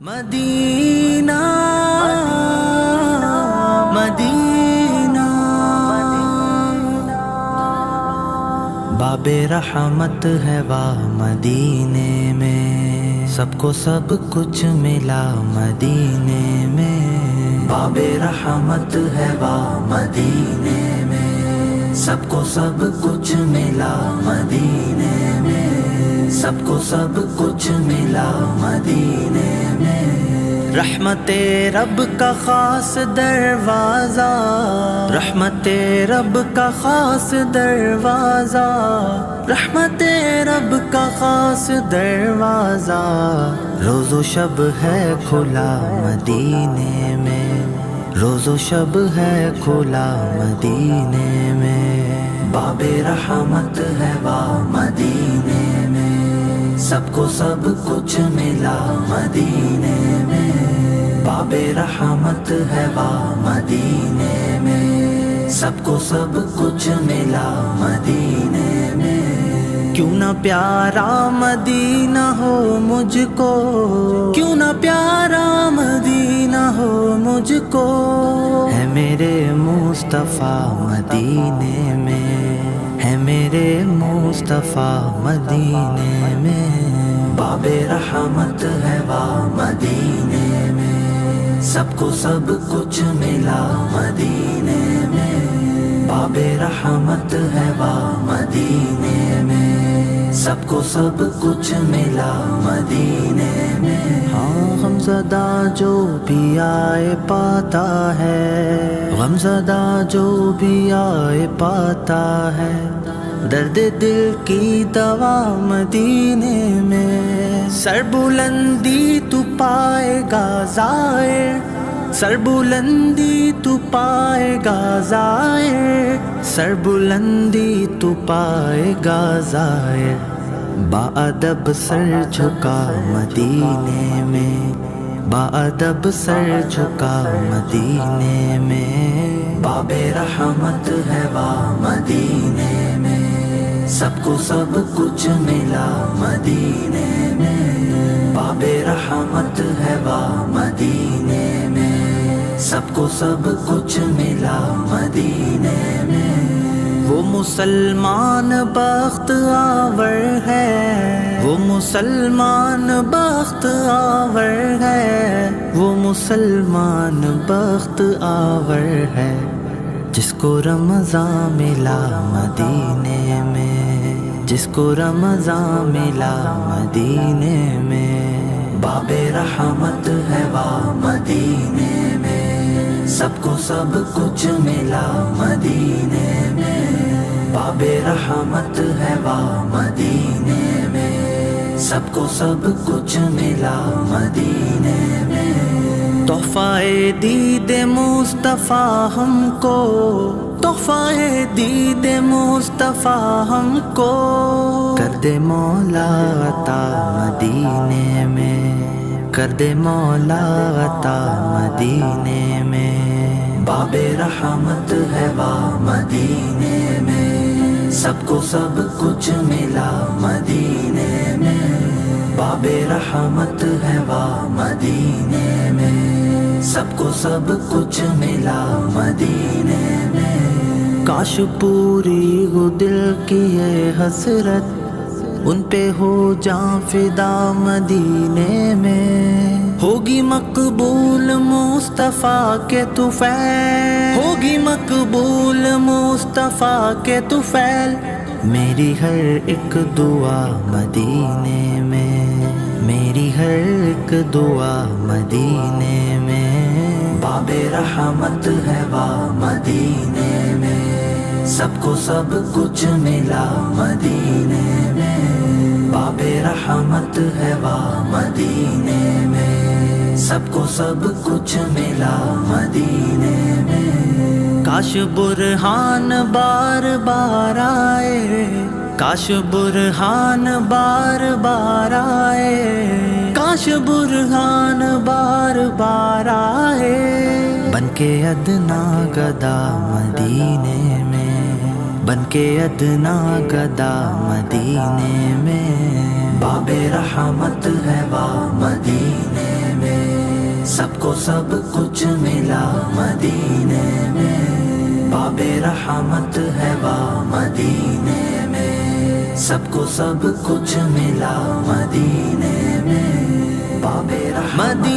مدینہ مدینہ باب رحمت ہے واہ مدینے میں، سب کو سب کچھ ملا مدینے میں۔ باب رحمت ہے واہ مدینے میں، سب کو سب کچھ ملا مدینے میں، سب کو سب کچھ ملا مدینے میں۔ رحمت رب کا خاص دروازہ، رحمت رب کا خاص دروازہ، رحمت رب کا خاص دروازہ، روز و شب ہے کھلا مدینے میں، روز و شب ہے کھلا مدینے میں۔ باب رحمت ہے واہ مدینے میں، سب کو سب کچھ ملا مدینے میں۔ باب رحمت ہے واہ مدینے میں، سب کو سب کچھ ملا مدینے میں۔ کیوں نہ پیارا مدینہ ہو مجھ کو، کیوں نہ پیارا مدینہ ہو مجھ کو، ہے میرے مصطفیٰ مدینے میں، ہے میرے مصطفیٰ مدینے میں۔ باب رحمت ہے واہ مدینے میں، سب کو سب کچھ ملا مدینے میں۔ باب رحمت ہے واہ مدینے میں، سب کو سب کچھ ملا مدینے میں۔ ہاں غمزدہ جو بھی آئے پاتا ہے، غمزدہ جو بھی آئے پاتا ہے، درد دل کی دوا مدینے میں۔ سر بلندی تو پائے گا زائر، سر بلندی تو پائے گا زائر، سر بلندی تو پائے گا زائر، باادب سر جھکا مدینے میں، باادب سر جھکا مدینے میں۔ باب رحمت ہے واہ مدینے میں، سب کو سب کچھ ملا مدینے میں۔ باب رحمت ہے واہ مدینے میں، سب کو سب کچھ ملا مدینے میں۔ وہ مسلمان بخت آور ہے، وہ مسلمان بخت آور ہے، وہ مسلمان بخت آور ہے، جس کو رمضان ملا مدینے میں، جس کو رمضان ملا مدینے میں۔ باب رحمت ہے واہ مدینے میں، سب کو سب کچھ ملا مدینے میں۔ باب رحمت ہے واہ مدینے میں، سب کو سب کچھ ملا مدینے میں۔ تحفہ دید مصطفیٰ ہم کو، تحفہ دید مصطفیٰ ہم کو، کر دے مولا عطا مدینے میں، کر دے مولا عطا مدینے میں۔ باب رحمت ہے واہ مدینے میں، سب کو سب کچھ ملا مدینے میں۔ باب رحمت ہے واہ مدینے میں، سب کو سب کچھ ملا مدینے میں۔ کاش پوری ہو دل کی یہ حسرت، ان پہ ہو جاں فدا مدینے میں۔ ہوگی مقبول مصطفیٰ کے طفیل، ہوگی مقبول مصطفیٰ کے طفیل، میری ہر ایک دعا مدینے میں، میری ہر ایک دعا مدینے میں۔ باب رحمت ہے واہ مدینے میں، سب کو سب کچھ ملا مدینے میں۔ باب رحمت ہے واہ مدینے میں، سب کو سب کچھ ملا مدینے میں۔ کاش برہان بار بار آئے، کاش برہان بار بار آئے، کاش برہان بار بار آئے، بن کے ادنا گدا مدینے میں، بن کے ادنا گدا مدینے میں۔ باب رحمت ہے واہ مدینے میں، سب کو سب کچھ ملا مدینے میں، باب رحمت ہے وہ مدینے میں، سب کو سب کچھ ملا مدینے میں، باب رحمت